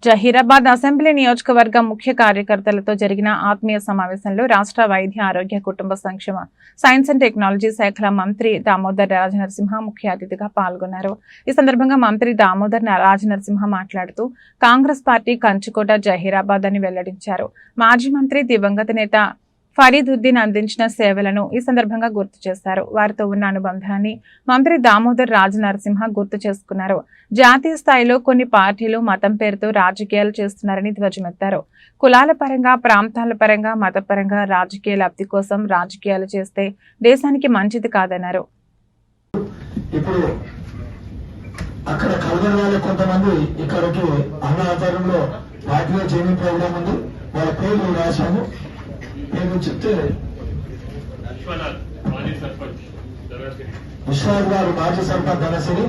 Zaheerabad assembly నియోజకవర్గ ముఖ్య కార్యకర్తలతో జరిగిన ఆత్మీయ సమావేశంలో రాష్ట్ర వైద్య ఆరోగ్య కుటుంబ సంక్షేమ సైన్స్ అండ్ టెక్నాలజీ శాఖల మంత్రి దామోదర్ రాజనరసింహ ముఖ్య అతిథిగా పాల్గొన్నారు. ఈ సందర్భంగా మంత్రి దామోదర్ రాజనరసింహ మాట్లాడుతూ కాంగ్రెస్ పార్టీ కంచుకోట జహీరాబాద్ అని వెల్లడించారు. మాజీ మంత్రి దివంగత నేత ఫరీదుద్దీన్ అందించిన సేవలను ఈ సందర్భంగా గుర్తు చేశారు. వారితో ఉన్న అనుబంధాన్ని మంత్రి దామోదర్ రాజనరసింహ గుర్తు చేసుకున్నారు. జాతీయ స్థాయిలో కొన్ని పార్టీలు మతం పేరుతో రాజకీయాలు చేస్తున్నారని ధ్వజమెత్తారు. కులాల పరంగా, ప్రాంతాల పరంగా, మతపరంగా రాజకీయ లబ్ధి కోసం రాజకీయాలు చేస్తే దేశానికి మంచిది కాదన్నారు. ఇప్పుడు అక్కడ కలవరాలు కొంతమంది ఇక్కడికి అన్న ఆధారంలో పార్టీలో ట్రైనింగ్ ప్రోగ్రామ్ ఉంది. వాళ్ళ పేర్లు రాశాము. నేను చెప్తే విశ్వనాథ్ గారు మాజీ సర్పంచ్ ధనసిరి,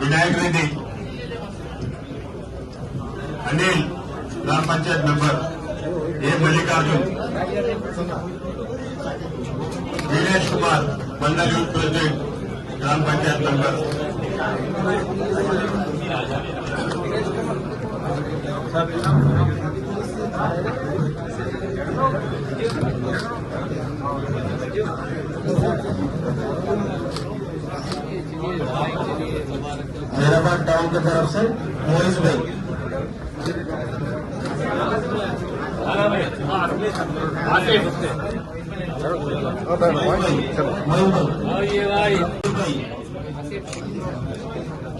వినాయక్ రెడ్డి, అనిల్ గ్రామ పంచాయత్ మెంబర్, ఏ మల్లికార్జున్, వీరేష్ కుమార్ మండల్ యూత్ ప్రెసిడెంట్ గ్రామ పంచాయత్ మెంబర్, जहराबाद टाउन की तरफ से मोइज भाई,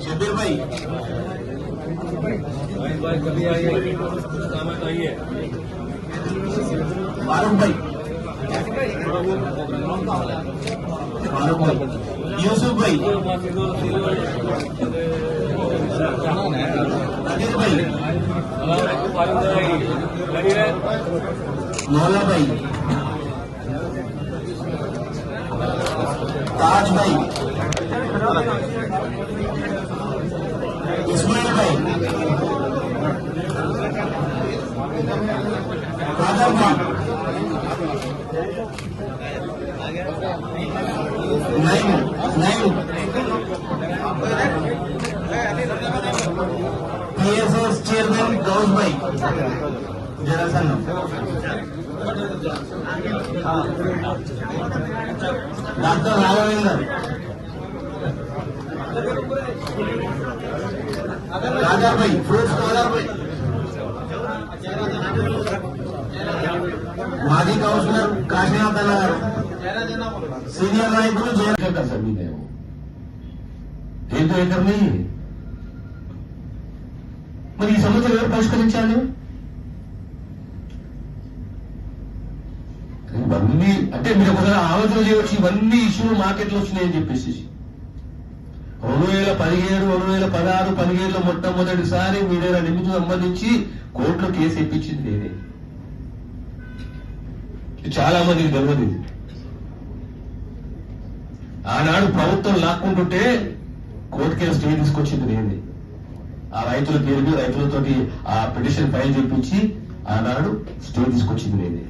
शबीर भाई, फारूक भाई, यूसुफ भाई, अनिल भाई, मौला भाई, ताज भाई, इस्माइल भाई, आदम भाई, PSS चेयरमैन गौस भाई, जरा सा नाम डॉक्टर राघवेंद्र, राजा भाई, फ्रूट्स कॉलर भाई, माजी काउंसलर काशीनाथ नगर, सीनियर नायकुలు జయలలిత सभी ने एक तो एकर नहीं है. మరి ఈ సమస్యలు ఎవరు పరిష్కరించాలి? ఇవన్నీ అంటే మీరు ఒకసారి ఆలోచన చేయవచ్చు. ఇవన్నీ ఇష్యూలు మార్కెట్లో వచ్చినాయని చెప్పేసి 2017, 2016, 17లో మొట్టమొదటిసారి మీడియా నిమిషం సంబంధించి కోర్టులో కేసు ఇప్పించింది నేనే. చాలా మందికి తెలియదు. ఆనాడు ప్రభుత్వం లాక్కుంటుంటే కోర్టు కేసు స్టే తీసుకొచ్చింది నేనే. ఆ రైతుల పేరు రైతులతోటి ఆ పిటిషన్ ఫైల్ చేయించి ఆనాడు స్టే తీసుకొచ్చింది నేనే.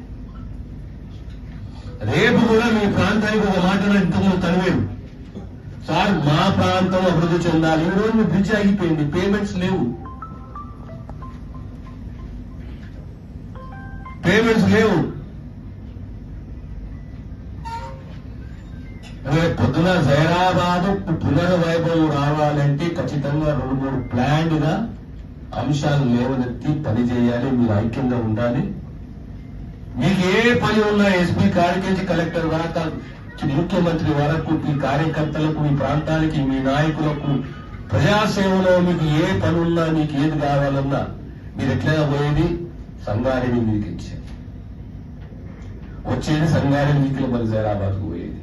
రేపు కూడా మీ ప్రాంతానికి ఒక మాట ఇంతకుముందు తనివేరు సార్, మా ప్రాంతం అభివృద్ధి చెందాలి. ఈ రోజు మీ బ్రిడ్జ్ ఆగిపోయింది, పేమెంట్స్ లేవు. పొద్దున జైరాబాద్ పునర్వైభవం రావాలంటే ఖచ్చితంగా 2-3 ప్లాన్డ్ గా అంశాలు లేవనెత్తి పని చేయాలి. మీరు ఐక్యంగా ఉండాలి. మీకు ఏ పని ఉన్నా ఎస్పీ కాడికేసి కలెక్టర్ వరకు, ముఖ్యమంత్రి వరకు, మీ కార్యకర్తలకు, మీ ప్రాంతానికి, మీ నాయకులకు, ప్రజాసేవలో మీకు ఏ పని ఉన్నా, మీకు ఏది కావాలన్నా మీరు ఎట్లా పోయేది సంగారెడ్డి మీకు ఇచ్చారు. వచ్చేది సంగారెడ్డి మీకు మరి జైరాబాద్కు పోయేది.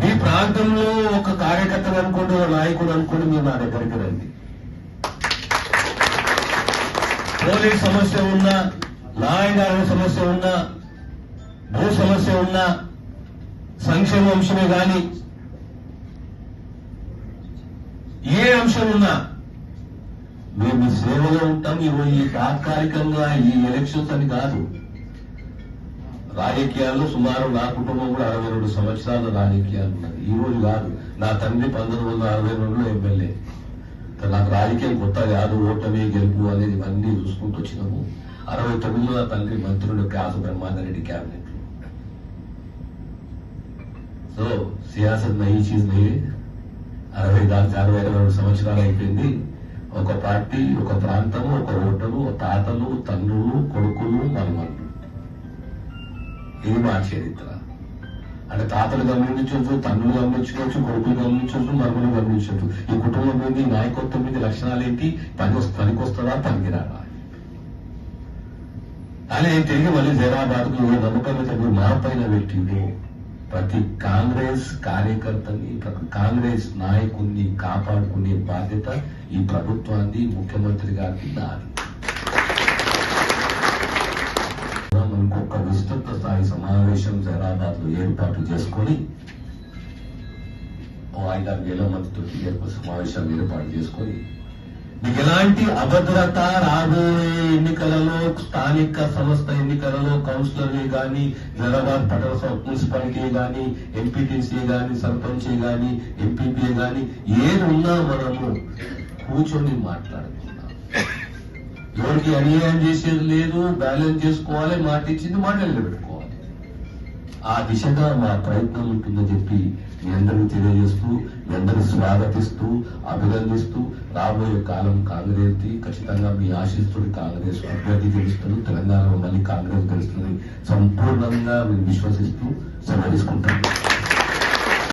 మీ ప్రాంతంలో ఒక కార్యకర్తను అనుకోండి, ఒక నాయకుడు అనుకోండి, మీరు నా దగ్గరికి రండి. పోలీస్ సమస్య ఉన్నా, లా అండ్ ఆర్డర్ సమస్య ఉన్నా, భూ సమస్య ఉన్నా, సంక్షేమ అంశమే గాని ఏ అంశం ఉన్నా మేము మీ సేవలో ఉంటాం. ఈ తాత్కాలికంగా ఈ ఎలక్షన్స్ అని కాదు. రాజకీయాల్లో సుమారు నా కుటుంబం కూడా 62 సంవత్సరాల రాజకీయాలు ఉన్నది. ఈ రోజు కాదు. నా తండ్రి 1962లో ఎమ్మెల్యే. నాకు రాజకీయం కొత్త కాదు. ఓటమి గెలుపు అనేది ఇవన్నీ చూసుకుంటూ వచ్చినాము. 69లో నా తండ్రి మంత్రులు కాసు బ్రహ్మాందరెడ్డి క్యాబినెట్. సో సియాసత్ నహీ చీజ్ నహీ. 62 సంవత్సరాలు అయిపోయింది. ఒక పార్టీ, ఒక ప్రాంతము, ఒక ఓటరు, తాతలు, తండ్రులు, కొడుకులు, మనమన్నులు. ఇది మా చరిత్ర. అంటే తాతలు గమనించవచ్చు, తండ్రులు గమనించవచ్చు, కొడుకులు గమనించవచ్చు, మరుగులు గమనించవచ్చు. ఈ కుటుంబం మీద నాయకత్వం మీద లక్షణాలు ఏంటి? పనికొస్తుందా, పనికిరాదా? అదే తిరిగి మళ్ళీ జైరాబాద్కు నమ్మకం మీద మీరు మాపైన వ్యక్తులు. ప్రతి కాంగ్రెస్ కార్యకర్తని, ప్రతి కాంగ్రెస్ నాయకుడిని కాపాడుకునే బాధ్యత ఈ ప్రభుత్వాన్ని, ముఖ్యమంత్రి గారికి నాది. మనకు ఒక విస్తృత స్థాయి సమావేశం జైరాబాద్ లో ఏర్పాటు చేసుకొని 5-6 వేల మందితో సమావేశాలు ఏర్పాటు చేసుకొని మీకు ఎలాంటి అభద్రత రాబోయే ఎన్నికలలో, స్థానిక సంస్థ ఎన్నికలలో కౌన్సిలర్లు కానీ, జైరాబాద్ పట్టణ మున్సిపాలిటీ కానీ, ఎంపీటీసీ కానీ, సర్పంచ్ కానీ, ఎంపీపీ కానీ ఏది ఉన్నా మనము కూర్చొని మాట్లాడుకుందాం. ఎవరికి అన్యాయం చేసేది లేదు. బ్యాలెన్స్ చేసుకోవాలి. మాట ఇచ్చింది మాట నిలబెట్టుకోవాలి. ఆ దిశగా మా ప్రయత్నం ఉంటుందని చెప్పి మీ అందరికీ తెలియజేస్తూ, మీ అందరూ స్వాగతిస్తూ, అభినందిస్తూ, రాబోయే కాలం కాంగ్రెస్ ఖచ్చితంగా మీ ఆశిస్తుడి కాంగ్రెస్ అభ్యర్థి గెలుస్తుంది. తెలంగాణలో మళ్ళీ కాంగ్రెస్ గెలుస్తుంది సంపూర్ణంగా మేము విశ్వసిస్తూ సెలవు తీసుకుంటాం.